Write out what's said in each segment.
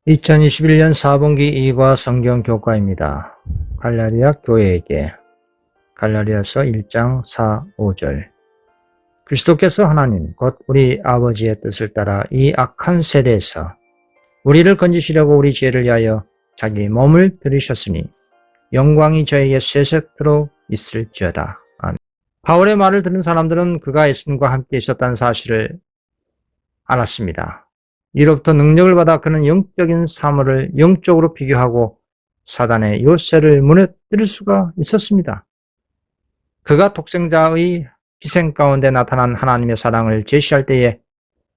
2021년 4분기 2과 성경 교과입니다. 갈라디아 교회에게 갈라디아서 1장 4, 5절 그리스도께서 하나님 곧 우리 아버지의 뜻을 따라 이 악한 세대에서 우리를 건지시려고 우리 죄를 위하여 자기 몸을 들이셨으니 영광이 저에게 세세토록 있을지어다. 아멘. 바울의 말을 들은 사람들은 그가 예수님과 함께 있었다는 사실을 알았습니다. 이로부터 능력을 받아 그는 영적인 사물을 영적으로 비교하고 사단의 요새를 무너뜨릴 수가 있었습니다. 그가 독생자의 희생 가운데 나타난 하나님의 사랑을 제시할 때에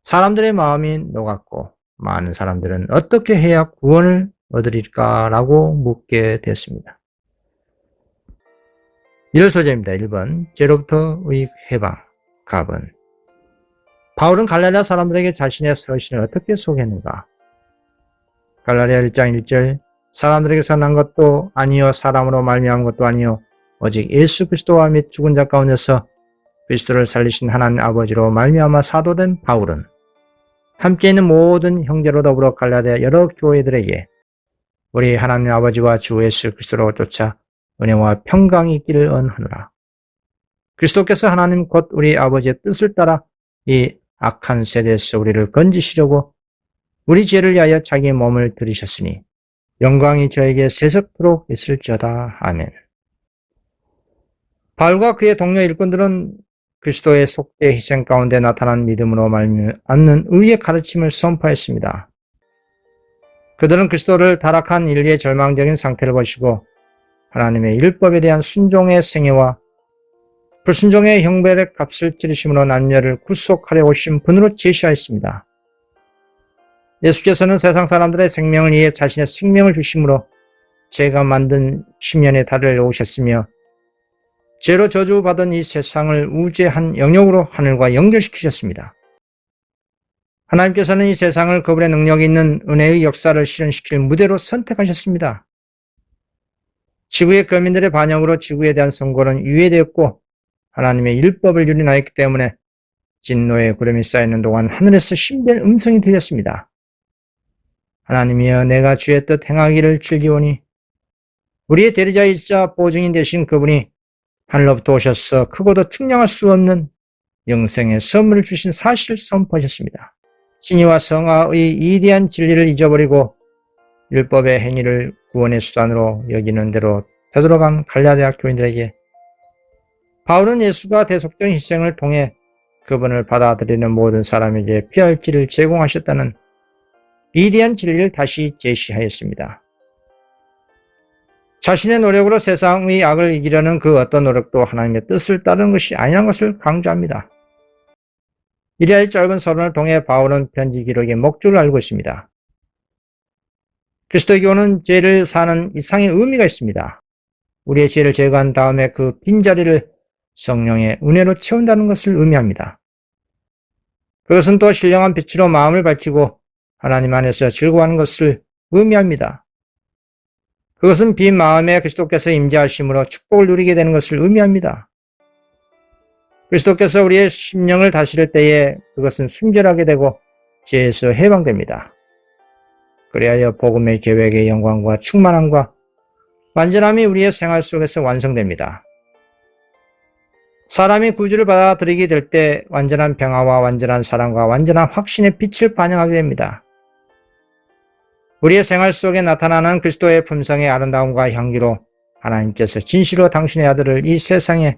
사람들의 마음이 녹았고 많은 사람들은 어떻게 해야 구원을 얻으릴까라고 묻게 됐습니다. 1월 소재입니다. 1번 죄로부터의 해방, 갑은 바울은 갈라디아 사람들에게 자신의 서신을 어떻게 소개했는가? 갈라디아 1장 1절 사람들에게서 난 것도 아니요 사람으로 말미암은 것도 아니요 오직 예수 그리스도와 및 죽은 자 가운데서 그리스도를 살리신 하나님 아버지로 말미암아 사도된 바울은 함께 있는 모든 형제로 더불어 갈라디아 여러 교회들에게 우리 하나님 아버지와 주 예수 그리스도로 쫓아 은혜와 평강이 있기를 언하노라. 그리스도께서 하나님 곧 우리 아버지의 뜻을 따라 이 악한 세대에서 우리를 건지시려고 우리 죄를 위하여 자기 몸을 들이셨으니 영광이 저에게 세세토록 있을지어다. 아멘. 바울과 그의 동료 일꾼들은 그리스도의 속죄 희생 가운데 나타난 믿음으로 말미암는 의의 가르침을 선포했습니다. 그들은 그리스도를 타락한 인류의 절망적인 상태를 보시고 하나님의 율법에 대한 순종의 생애와 불순종의 형벌의 값을 치르심으로 남녀를 구속하려 오신 분으로 제시하였습니다. 예수께서는 세상 사람들의 생명을 위해 자신의 생명을 주심으로 죄가 만든 십년의 달을 오셨으며 죄로 저주받은 이 세상을 우죄한 영역으로 하늘과 연결시키셨습니다. 하나님께서는 이 세상을 그분의 능력이 있는 은혜의 역사를 실현시킬 무대로 선택하셨습니다. 지구의 거민들의 반역으로 지구에 대한 선고는 유예되었고 하나님의 율법을 유린하였기 때문에 진노의 구름이 쌓이는 동안 하늘에서 신비한 음성이 들렸습니다. 하나님이여 내가 주의 뜻 행하기를 즐기오니 우리의 대리자이자 보증인 되신 그분이 하늘로부터 오셔서 크고도 측량할 수 없는 영생의 선물을 주신 사실을 선포하셨습니다. 진리와 성화의 이대한 진리를 잊어버리고 율법의 행위를 구원의 수단으로 여기는 대로 되돌아간 갈라디아 교인들에게 바울은 예수가 대속적인 희생을 통해 그분을 받아들이는 모든 사람에게 피할 길을 제공하셨다는 위대한 진리를 다시 제시하였습니다. 자신의 노력으로 세상의 악을 이기려는 그 어떤 노력도 하나님의 뜻을 따르는 것이 아니라는 것을 강조합니다. 이리하여 짧은 서론을 통해 바울은 편지 기록의 목적을 알고 있습니다. 그리스도의 교훈은 죄를 사는 이상의 의미가 있습니다. 우리의 죄를 제거한 다음에 그 빈자리를 성령의 은혜로 채운다는 것을 의미합니다. 그것은 또 신령한 빛으로 마음을 밝히고 하나님 안에서 즐거워하는 것을 의미합니다. 그것은 빈 마음에 그리스도께서 임재하심으로 축복을 누리게 되는 것을 의미합니다. 그리스도께서 우리의 심령을 다스릴 때에 그것은 순결하게 되고 죄에서 해방됩니다. 그리하여 복음의 계획의 영광과 충만함과 완전함이 우리의 생활 속에서 완성됩니다. 사람이 구주를 받아들이게 될 때 완전한 평화와 완전한 사랑과 완전한 확신의 빛을 반영하게 됩니다. 우리의 생활 속에 나타나는 그리스도의 품성의 아름다움과 향기로 하나님께서 진실로 당신의 아들을 이 세상에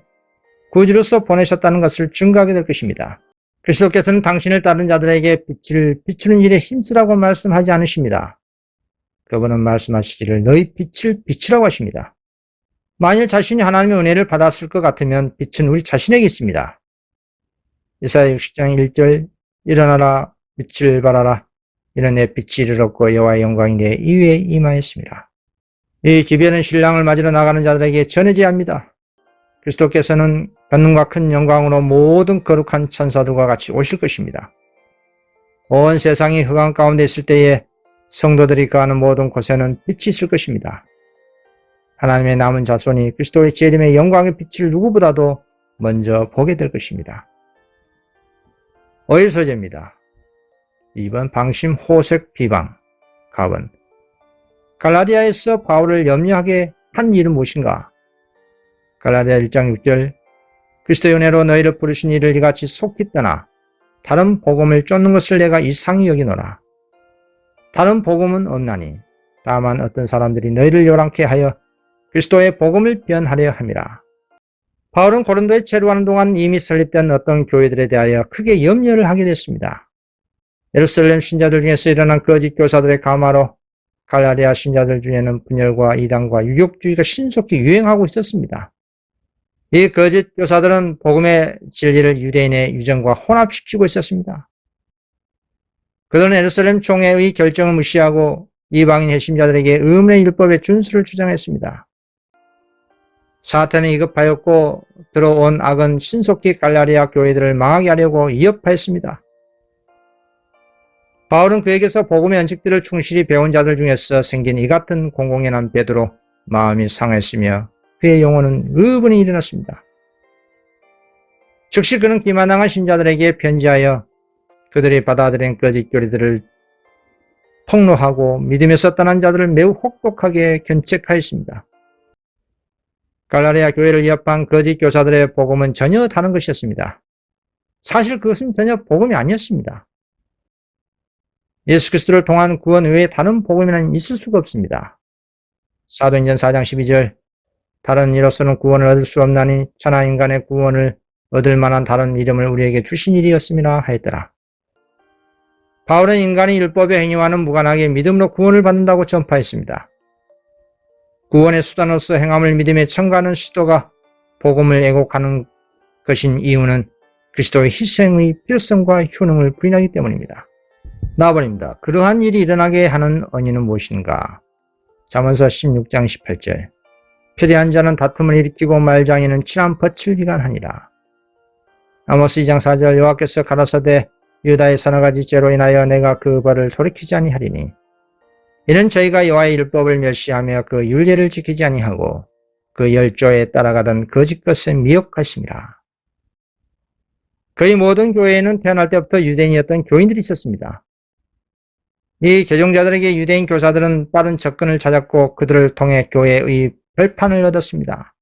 구주로서 보내셨다는 것을 증거하게 될 것입니다. 그리스도께서는 당신을 따른 자들에게 빛을 비추는 일에 힘쓰라고 말씀하지 않으십니다. 그분은 말씀하시기를 너희 빛을 비추라고 하십니다. 만일 자신이 하나님의 은혜를 받았을 것 같으면 빛은 우리 자신에게 있습니다. 이사야 60장 1절 일어나라 빛을 발하라 이는 내 빛이 이르렀고 여호와의 영광이 내 이위에 임하였습니다. 이 기별은 신랑을 맞으러 나가는 자들에게 전해져야 합니다. 그리스도께서는 권능과 큰 영광으로 모든 거룩한 천사들과 같이 오실 것입니다. 온 세상이 흑암 가운데 있을 때에 성도들이 거하는 모든 곳에는 빛이 있을 것입니다. 하나님의 남은 자손이 그리스도의 재림의 영광의 빛을 누구보다도 먼저 보게 될 것입니다. 5일 소재입니다. 2번 방심, 호색, 비방. 갑은 갈라디아에서 바울을 염려하게 한 일은 무엇인가? 갈라디아 1장 6절 그리스도의 은혜로 너희를 부르신 이를 이같이 속히 떠나 다른 복음을 쫓는 것을 내가 이상히 여기노라. 다른 복음은 없나니 다만 어떤 사람들이 너희를 요란케 하여 그리스도의 복음을 변하려 함이라. 바울은 고린도에 체류하는 동안 이미 설립된 어떤 교회들에 대하여 크게 염려를 하게 됐습니다. 예루살렘 신자들 중에서 일어난 거짓 교사들의 감화로 갈라디아 신자들 중에는 분열과 이단과 유욕주의가 신속히 유행하고 있었습니다. 이 거짓 교사들은 복음의 진리를 유대인의 유전과 혼합시키고 있었습니다. 그들은 예루살렘 총회의 결정을 무시하고 이방인 핵심자들에게 의문의 율법의 준수를 주장했습니다. 사탄이 위급하였고 들어온 악은 신속히 갈라디아 교회들을 망하게 하려고 위협하였습니다. 바울은 그에게서 복음의 원칙들을 충실히 배운 자들 중에서 생긴 이 같은 공공연한 베드로 마음이 상했으며 그의 영혼은 의분이 일어났습니다. 즉시 그는 기만당한 신자들에게 편지하여 그들이 받아들인 거짓 교리들을 폭로하고 믿음에서 떠난 자들을 매우 혹독하게 견책하였습니다. 갈라디아 교회를 위협한 거짓 교사들의 복음은 전혀 다른 것이었습니다. 사실 그것은 전혀 복음이 아니었습니다. 예수 그리스도를 통한 구원 외에 다른 복음에는 있을 수가 없습니다. 사도행전 4장 12절 다른 이로서는 구원을 얻을 수 없나니 천하 인간의 구원을 얻을 만한 다른 이름을 우리에게 주신 일이었음이라 하였더라. 바울은 인간이 율법의 행위와는 무관하게 믿음으로 구원을 받는다고 전파했습니다. 구원의 수단으로서 행함을 믿음에 첨가하는 시도가 복음을 왜곡하는 것인 이유는 그리스도의 희생의 필요성과 효능을 부인하기 때문입니다. 나아버립니다. 그러한 일이 일어나게 하는 원인은 무엇인가? 잠언서 16장 18절 표대한 자는 다툼을 일으키고 말장이는 친한 덫을 기간하니라. 아모스 2장 4절 여호와께서 가라사대 유다의 서너 가지 죄로 인하여 내가 그 벌을 돌이키지 아니하리니 이는 저희가 여호와의 율법을 멸시하며 그 율례를 지키지 아니하고 그 열조에 따라가던 거짓 것에 미혹하심이라. 거의 모든 교회에는 태어날 때부터 유대인이었던 교인들이 있었습니다. 이 개종자들에게 유대인 교사들은 빠른 접근을 찾았고 그들을 통해 교회의 별판을 얻었습니다.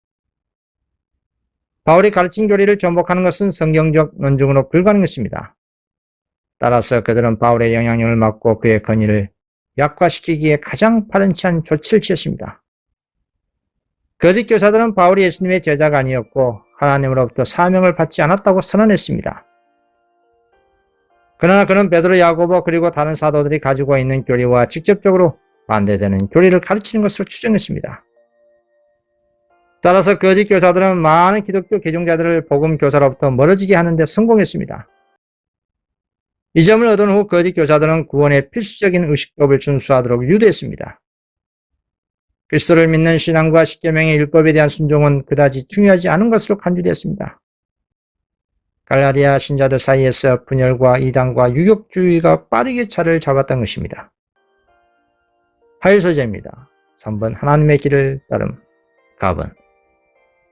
바울이 가르친 교리를 전복하는 것은 성경적 논증으로 불가능한 것입니다. 따라서 그들은 바울의 영향력을 막고 그의 권위를 약화시키기에 가장 파렴치한 조치를 취했습니다. 거짓 교사들은 바울이 예수님의 제자가 아니었고 하나님으로부터 사명을 받지 않았다고 선언했습니다. 그러나 그는 베드로, 야고보 그리고 다른 사도들이 가지고 있는 교리와 직접적으로 반대되는 교리를 가르치는 것으로 추정했습니다. 따라서 거짓 교사들은 많은 기독교 개종자들을 복음 교사로부터 멀어지게 하는 데 성공했습니다. 이 점을 얻은 후 거짓 교사들은 구원의 필수적인 의식법을 준수하도록 유도했습니다. 그리스도를 믿는 신앙과 십계명의 율법에 대한 순종은 그다지 중요하지 않은 것으로 간주되었습니다. 갈라디아 신자들 사이에서 분열과 이단과 유욕주의가 빠르게 자리를 잡았던 것입니다. 하일소재입니다. 3번 하나님의 길을 따름. 갑은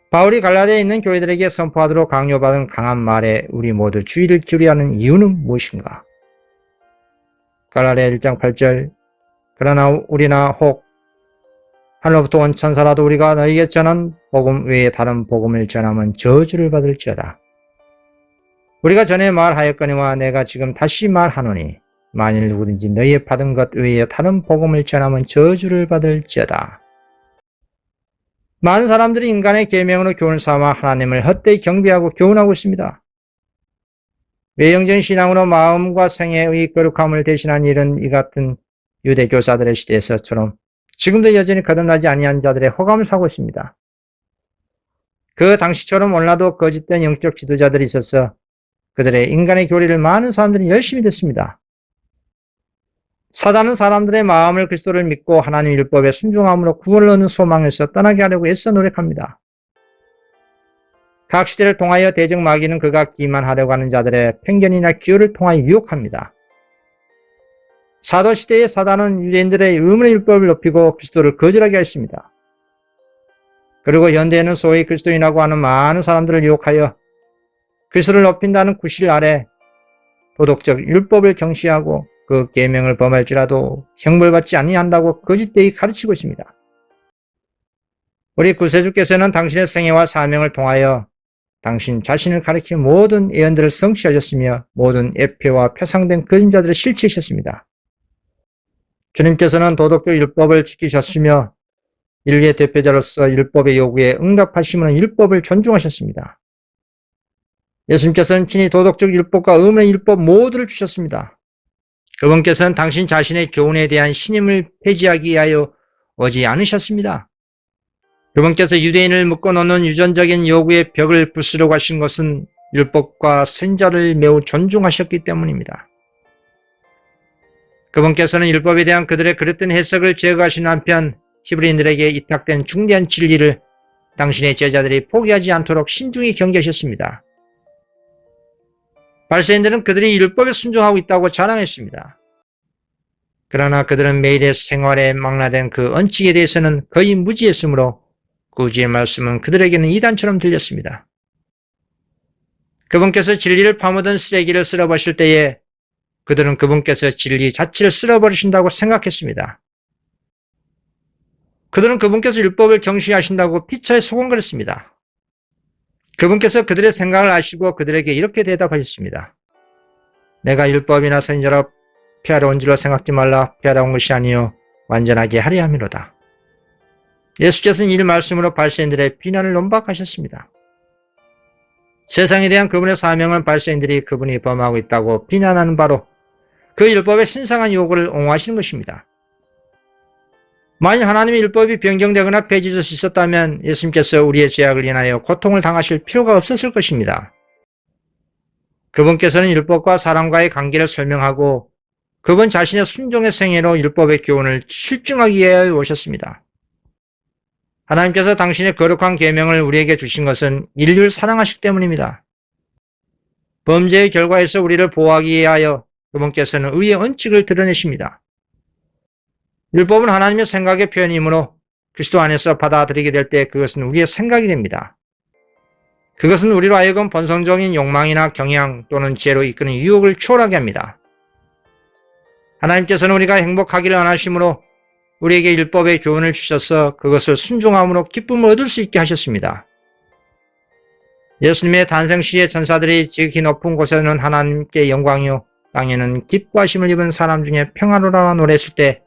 바울이 갈라디아에 있는 교회들에게 선포하도록 강요받은 강한 말에 우리 모두 주의를 기울여야 하는 이유는 무엇인가? 갈라디아 1장 8절 그러나 우리나 혹 하늘로부터 온 천사라도 우리가 너희에게 전한 복음 외에 다른 복음을 전하면 저주를 받을지어다. 우리가 전에 말하였거니와 내가 지금 다시 말하노니 만일 누구든지 너희의 받은 것 외에 다른 복음을 전하면 저주를 받을지어다. 많은 사람들이 인간의 계명으로 교훈 삼아 하나님을 헛되이 경배하고 교훈하고 있습니다. 외형적인 신앙으로 마음과 생애의 거룩함을 대신한 일은 이 같은 유대 교사들의 시대에서처럼 지금도 여전히 거듭나지 아니한 자들의 호감을 사고 있습니다. 그 당시처럼 오늘날도 거짓된 영적 지도자들이 있어서 그들의 인간의 교리를 많은 사람들이 열심히 듣습니다. 사단은 사람들의 마음을 그리스도를 믿고 하나님 율법에 순종함으로 구원을 얻는 소망에서 떠나게 하려고 애써 노력합니다. 각 시대를 통하여 대적 마귀는 그가 기만하려고 하는 자들의 편견이나 기호를 통하여 유혹합니다. 사도시대의 사단은 유대인들의 의문의 율법을 높이고 그리스도를 거절하게 했습니다. 그리고 현대에는 소위 그리스도인이라고 하는 많은 사람들을 유혹하여 그리스도를 높인다는 구실 아래 도덕적 율법을 경시하고 그 계명을 범할지라도 형벌받지 아니한다고 거짓되이 가르치고 있습니다. 우리 구세주께서는 당신의 생애와 사명을 통하여 당신 자신을 가리킨 모든 예언들을 성취하셨으며 모든 예표와 표상된 거짓자들을 실체이셨습니다. 주님께서는 도덕적 율법을 지키셨으며 인류의 대표자로서 율법의 요구에 응답하심으로 율법을 존중하셨습니다. 예수님께서는 친히 도덕적 율법과 의문의 율법 모두를 주셨습니다. 그분께서는 당신 자신의 교훈에 대한 신임을 폐지하기 위하여 오지 않으셨습니다. 그분께서 유대인을 묶어놓는 유전적인 요구의 벽을 부수려고 하신 것은 율법과 선지자를 매우 존중하셨기 때문입니다. 그분께서는 율법에 대한 그들의 그릇된 해석을 제거하신 한편 히브리인들에게 위탁된 중대한 진리를 당신의 제자들이 포기하지 않도록 신중히 경계하셨습니다. 바리새인들은 그들이 율법에 순종하고 있다고 자랑했습니다. 그러나 그들은 매일의 생활에 망라된 그 언칙에 대해서는 거의 무지했으므로 구주의 말씀은 그들에게는 이단처럼 들렸습니다. 그분께서 진리를 파묻은 쓰레기를 쓸어버리실 때에 그들은 그분께서 진리 자체를 쓸어버리신다고 생각했습니다. 그들은 그분께서 율법을 경시하신다고 피차에 소곤거렸습니다. 그분께서 그들의 생각을 아시고 그들에게 이렇게 대답하셨습니다. 내가 율법이나 선지자로 피하러 온 줄로 생각지 말라. 피하러 온 것이 아니요 완전하게 하려 함이로다. 예수께서는 이 말씀으로 바리새인들의 비난을 논박하셨습니다. 세상에 대한 그분의 사명은 바리새인들이 그분이 범하고 있다고 비난하는 바로 그 율법의 신성한 요구를 옹호하시는 것입니다. 만일 하나님의 율법이 변경되거나 폐지될 수 있었다면 예수님께서 우리의 죄악을 인하여 고통을 당하실 필요가 없었을 것입니다. 그분께서는 율법과 사람과의 관계를 설명하고 그분 자신의 순종의 생애로 율법의 교훈을 실증하기 위해 오셨습니다. 하나님께서 당신의 거룩한 계명을 우리에게 주신 것은 인류를 사랑하시기 때문입니다. 범죄의 결과에서 우리를 보호하기 위하여 그분께서는 의의 원칙을 드러내십니다. 율법은 하나님의 생각의 표현이므로 그리스도 안에서 받아들이게 될 때 그것은 우리의 생각이 됩니다. 그것은 우리로 하여금 본성적인 욕망이나 경향 또는 지혜로 이끄는 유혹을 초월하게 합니다. 하나님께서는 우리가 행복하기를 원하심으로 우리에게 율법의 교훈을 주셔서 그것을 순종함으로 기쁨을 얻을 수 있게 하셨습니다. 예수님의 탄생 시에 천사들이 지극히 높은 곳에는 하나님께 영광이요 땅에는 기뻐하심을 입은 사람 중에 평안으로라 노래했을 때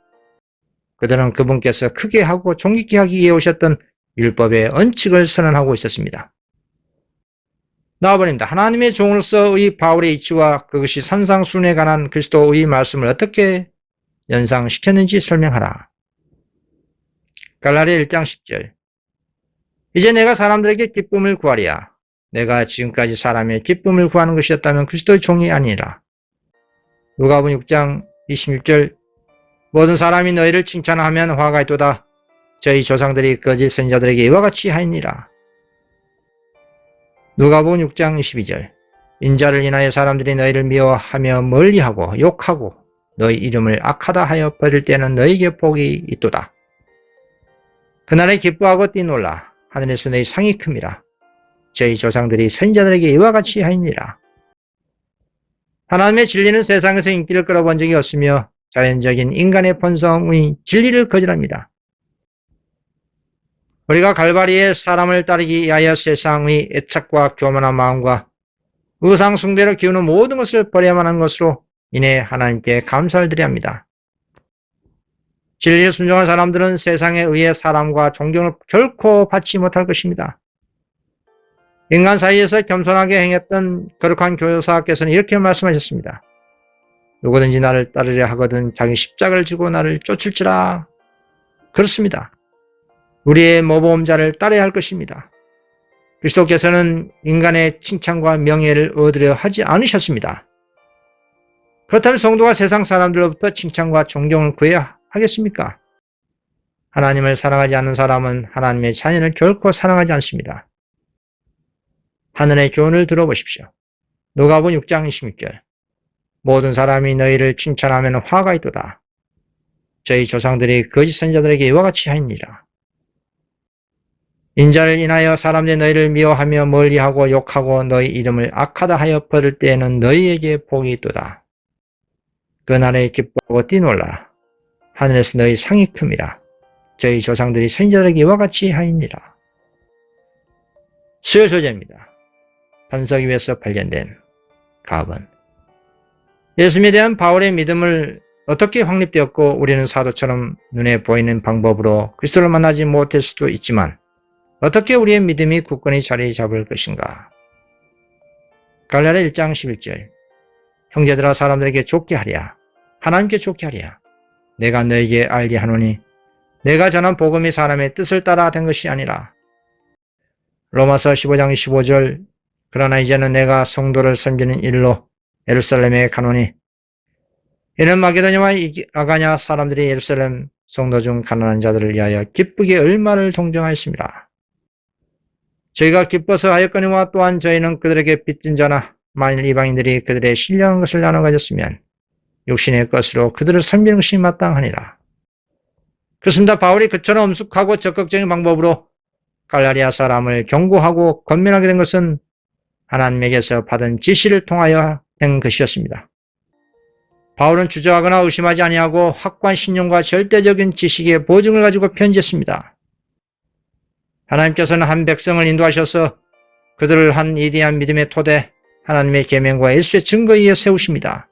그들은 그분께서 크게 하고 존귀케 하기 위해 오셨던 율법의 언칙을 선언하고 있었습니다. 나와버립니다. 하나님의 종으로서의 바울의 이치와 그것이 산상순에 관한 그리스도의 말씀을 어떻게 연상시켰는지 설명하라. 갈라디아 1장 10절. 이제 내가 사람들에게 기쁨을 구하리야. 내가 지금까지 사람의 기쁨을 구하는 것이었다면 그리스도의 종이 아니라. 누가복음 6장 26절. 모든 사람이 너희를 칭찬하면 화가 있도다. 저희 조상들이 거짓 선지자들에게 이와 같이 하였니라. 누가복음 6장 22절. 인자를 인하여 사람들이 너희를 미워하며 멀리하고 욕하고 너희 이름을 악하다 하여 버릴 때는 너희에게 복이 있도다. 그날에 기뻐하고 뛰놀라. 하늘에서 너희 상이 큼이라. 저희 조상들이 선지자들에게 이와 같이 하였니라. 하나님의 진리는 세상에서 인기를 끌어본 적이 없으며 자연적인 인간의 본성의 진리를 거절합니다. 우리가 갈바리에 사람을 따르기 위하여 세상의 애착과 교만한 마음과 우상 숭배를 기우는 모든 것을 버려야만 하는 것으로 인해 하나님께 감사를 드려야 합니다. 진리에 순종한 사람들은 세상에 의해 사람과 존경을 결코 받지 못할 것입니다. 인간 사이에서 겸손하게 행했던 거룩한 교사께서는 이렇게 말씀하셨습니다. 누구든지 나를 따르려 하거든 자기 십자가를 지고 나를 쫓을지라. 그렇습니다. 우리의 모범자를 따라야 할 것입니다. 그리스도께서는 인간의 칭찬과 명예를 얻으려 하지 않으셨습니다. 그렇다면 성도가 세상 사람들로부터 칭찬과 존경을 구해야 하겠습니까? 하나님을 사랑하지 않는 사람은 하나님의 자녀를 결코 사랑하지 않습니다. 하늘의 교훈을 들어보십시오. 누가복음 6장 26절. 모든 사람이 너희를 칭찬하면 화가 있도다. 저희 조상들이 거짓 선지자들에게 이와 같이 하니라. 인자를 인하여 사람들이 너희를 미워하며 멀리하고 욕하고 너희 이름을 악하다 하여 버릴 때에는 너희에게 복이 있도다. 나라에 기뻐하고 뛰놀라. 하늘에서 너희 상이 큼이라. 저희 조상들이 선지자들에게 이와 같이 하이니라. 수요 소재입니다. 반석 위에서 발견된 가번. 예수님에 대한 바울의 믿음을 어떻게 확립되었고 우리는 사도처럼 눈에 보이는 방법으로 그리스도를 만나지 못할 수도 있지만 어떻게 우리의 믿음이 굳건히 자리 잡을 것인가? 갈라디아 1장 11절. 형제들아 사람들에게 좋게 하랴. 하나님께 좋게 하랴. 내가 너에게 알게 하노니 내가 전한 복음이 사람의 뜻을 따라 된 것이 아니라. 로마서 15장 15절. 그러나 이제는 내가 성도를 섬기는 일로 예루살렘에 가노니 이는 마게도냐와 아가냐 사람들이 예루살렘 성도 중 가난한 자들을 위하여 기쁘게 얼마를 동정하였습니다. 저희가 기뻐서 하였거니와 또한 저희는 그들에게 빚진 자나 만일 이방인들이 그들의 신령한 것을 나눠 가졌으면 육신의 것으로 그들을 섬기는 것이 마땅하니라. 그렇습니다. 바울이 그처럼 엄숙하고 적극적인 방법으로 갈라디아 사람을 경고하고 권면하게 된 것은 하나님에게서 받은 지시를 통하여 된 것이었습니다. 바울은 주저하거나 의심하지 아니하고 확고한 신념과 절대적인 지식의 보증을 가지고 편지했습니다. 하나님께서는 한 백성을 인도하셔서 그들을 한 위대한 믿음의 토대 하나님의 계명과 예수의 증거에 의해 세우십니다.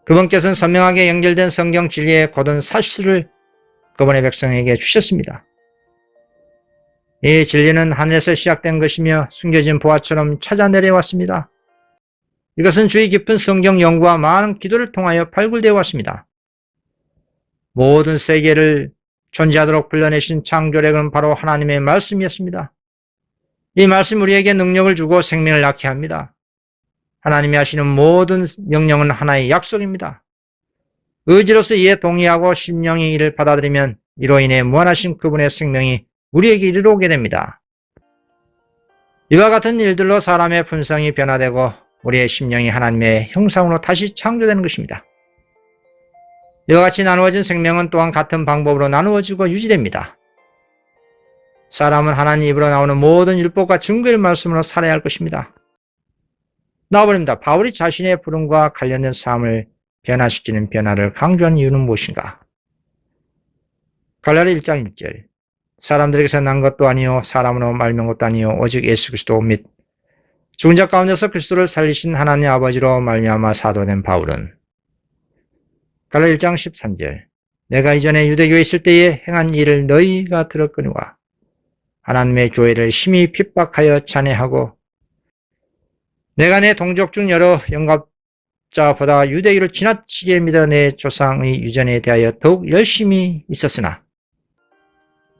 그분께서는 선명하게 연결된 성경 진리의 고든 사실을 그분의 백성에게 주셨습니다. 이 진리는 하늘에서 시작된 것이며 숨겨진 보화처럼 찾아 내려왔습니다. 이것은 주의 깊은 성경 연구와 많은 기도를 통하여 발굴되어 왔습니다. 모든 세계를 존재하도록 불러내신 창조력은 바로 하나님의 말씀이었습니다. 이 말씀 우리에게 능력을 주고 생명을 낳게 합니다. 하나님이 하시는 모든 명령은 하나의 약속입니다. 의지로서 이에 동의하고 심령이 이를 받아들이면 이로 인해 무한하신 그분의 생명이 우리에게 이르러 오게 됩니다. 이와 같은 일들로 사람의 품성이 변화되고 우리의 심령이 하나님의 형상으로 다시 창조되는 것입니다. 이와 같이 나누어진 생명은 또한 같은 방법으로 나누어지고 유지됩니다. 사람은 하나님 입으로 나오는 모든 율법과 증거의 말씀으로 살아야 할 것입니다. 나와버립니다. 바울이 자신의 부름과 관련된 삶을 변화시키는 변화를 강조한 이유는 무엇인가? 갈라디아 1장 1절. 사람들에게서 난 것도 아니요 사람으로 말미암은 것도 아니요 오직 예수 그리스도 및 죽은 자 가운데서 그리스도를 살리신 하나님 아버지로 말미암아 사도된 바울은 갈라디아 1장 13절. 내가 이전에 유대교에 있을 때에 행한 일을 너희가 들었거니와 하나님의 교회를 심히 핍박하여 찬해하고 내가 내 동족 중 여러 영갑자보다 유대교를 지나치게 믿어 내 조상의 유전에 대하여 더욱 열심히 있었으나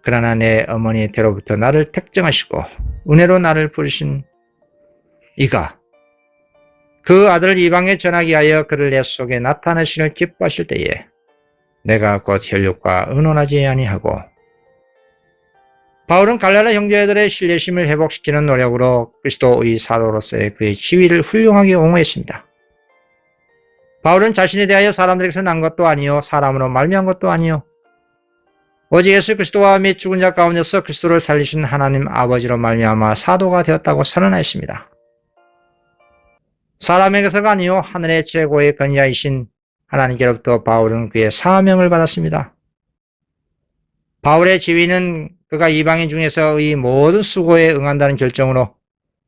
그러나 내 어머니의 때로부터 나를 택정하시고 은혜로 나를 부르신 이가 그 아들을 이방에 전하기 위하여 그를 내 속에 나타내시를 기뻐하실 때에 내가 곧 혈육과 의논하지 아니하고. 바울은 갈라디아 형제들의 신뢰심을 회복시키는 노력으로 그리스도의 사도로서의 그의 지위를 훌륭하게 옹호했습니다. 바울은 자신에 대하여 사람들에게서 난 것도 아니요 사람으로 말미암은 것도 아니요 오직 예수 그리스도와 및 죽은 자 가운데서 그리스도를 살리신 하나님 아버지로 말미암아 사도가 되었다고 선언하였습니다. 사람에게서가 아니요 하늘의 최고의 권위자이신 하나님께로부터 바울은 그의 사명을 받았습니다. 바울의 지위는 그가 이방인 중에서의 모든 수고에 응한다는 결정으로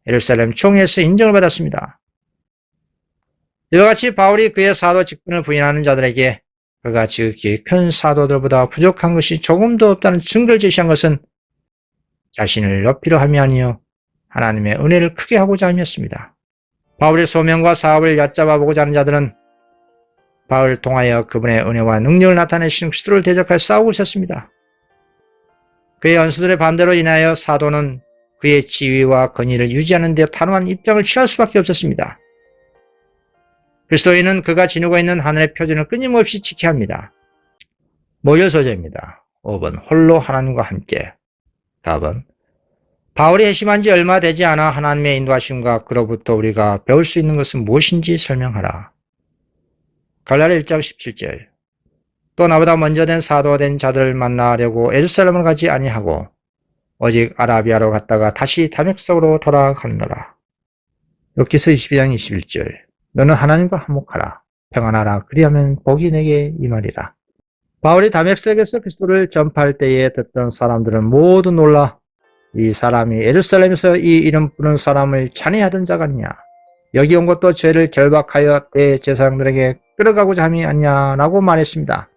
예루살렘 총회에서 인정을 받았습니다. 이와 같이 바울이 그의 사도 직분을 부인하는 자들에게 그가 지극히 큰 사도들보다 부족한 것이 조금도 없다는 증거를 제시한 것은 자신을 높이려 함이 아니요 하나님의 은혜를 크게 하고자 함이었습니다. 바울의 소명과 사업을 얕잡아 보고자 하는 자들은 바울을 통하여 그분의 은혜와 능력을 나타내신 그리스도를 대적하여 싸우고 있었습니다. 그의 원수들의 반대로 인하여 사도는 그의 지위와 권위를 유지하는 데 단호한 입장을 취할 수밖에 없었습니다. 그리스도인은 그가 지니고 있는 하늘의 표준을 끊임없이 지켜야 합니다. 모열 소재입니다. 5번 홀로 하나님과 함께. 답은 바울이 회심한 지 얼마 되지 않아 하나님의 인도하심과 그로부터 우리가 배울 수 있는 것은 무엇인지 설명하라. 갈라디아 1장 17절. 또 나보다 먼저 된 사도가 된 자들을 만나려고 예루살렘을 가지 아니하고 오직 아라비아로 갔다가 다시 다메섹으로 돌아가느라. 욥기서 22장 21절. 너는 하나님과 화목하라. 평안하라. 그리하면 복이 내게 임하리라. 바울이 다메섹에서 그리스도를 전파할 때에 듣던 사람들은 모두 놀라 이 사람이 예루살렘에서 이 이름 부르는 사람을 찬해하던 자가 아니냐. 여기 온 것도 죄를 결박하여 대제사장들에게 끌어가고자 함이 아니냐라고 말했습니다.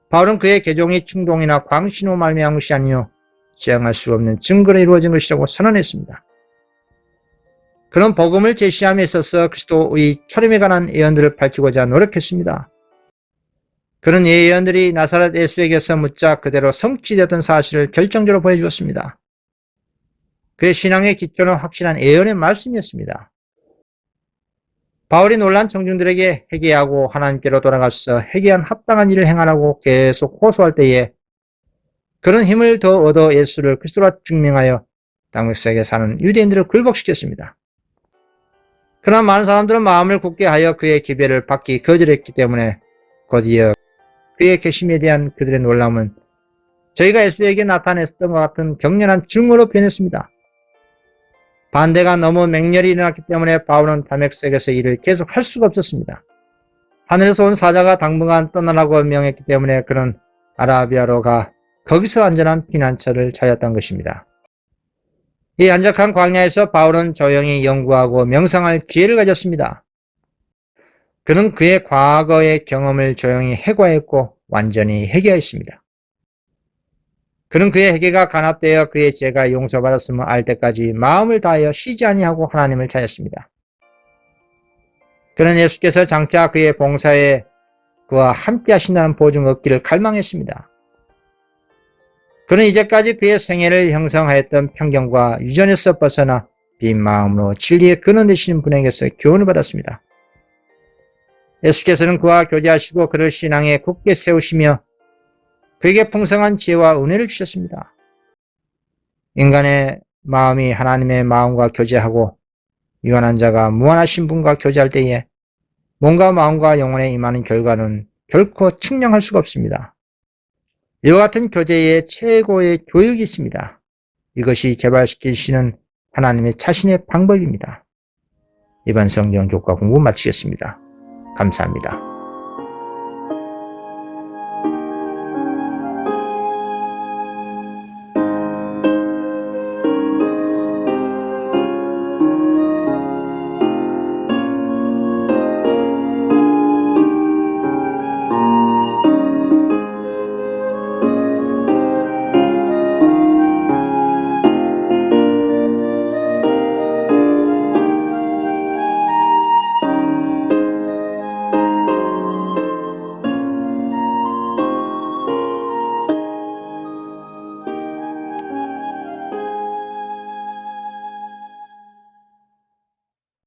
바울은 그의 개종이 충동이나 광신으로 말미암은 것이 아니요 지향할 수 없는 증거로 이루어진 것이라고 선언했습니다. 그런 복음을 제시함에 있어서 그리스도의 초림에 관한 예언들을 밝히고자 노력했습니다. 그런 예언들이 나사렛 예수에게서 묻자 그대로 성취되었던 사실을 결정적으로 보여주었습니다. 그의 신앙의 기초는 확실한 예언의 말씀이었습니다. 바울이 놀란 청중들에게 회개하고 하나님께로 돌아가서 회개한 합당한 일을 행하라고 계속 호소할 때에 그런 힘을 더 얻어 예수를 그리스도라 증명하여 다메섹에 사는 유대인들을 굴복시켰습니다. 그러나 많은 사람들은 마음을 굳게 하여 그의 기별을 받기 거절했기 때문에 곧이어 그의 계심에 대한 그들의 놀람은 저희가 예수에게 나타냈던 것 같은 격렬한 증오로 변했습니다. 반대가 너무 맹렬히 일어났기 때문에 바울은 다메섹에서 일을 계속할 수가 없었습니다. 하늘에서 온 사자가 당분간 떠나라고 명했기 때문에 그는 아라비아로 가 거기서 안전한 피난처를 찾았던 것입니다. 이 한적한 광야에서 바울은 조용히 연구하고 명상할 기회를 가졌습니다. 그는 그의 과거의 경험을 조용히 해고했고 완전히 회개했습니다. 그는 그의 회개가 간합되어 그의 죄가 용서받았음을 알 때까지 마음을 다하여 쉬지 아니하고 하나님을 찾았습니다. 그는 예수께서 장차 그의 봉사에 그와 함께 하신다는 보증 얻기를 갈망했습니다. 그는 이제까지 그의 생애를 형성하였던 편견과 유전에서 벗어나 빈 마음으로 진리의 근원 되시는 분에게서 교훈을 받았습니다. 예수께서는 그와 교제하시고 그를 신앙에 굳게 세우시며 그에게 풍성한 지혜와 은혜를 주셨습니다. 인간의 마음이 하나님의 마음과 교제하고 유한한 자가 무한하신 분과 교제할 때에 몸과 마음과 영혼에 임하는 결과는 결코 측량할 수가 없습니다. 이와 같은 교제의 최고의 교육이 있습니다. 이것이 개발시키시는 하나님의 자신의 방법입니다. 이번 성경 교과 공부 마치겠습니다. 감사합니다.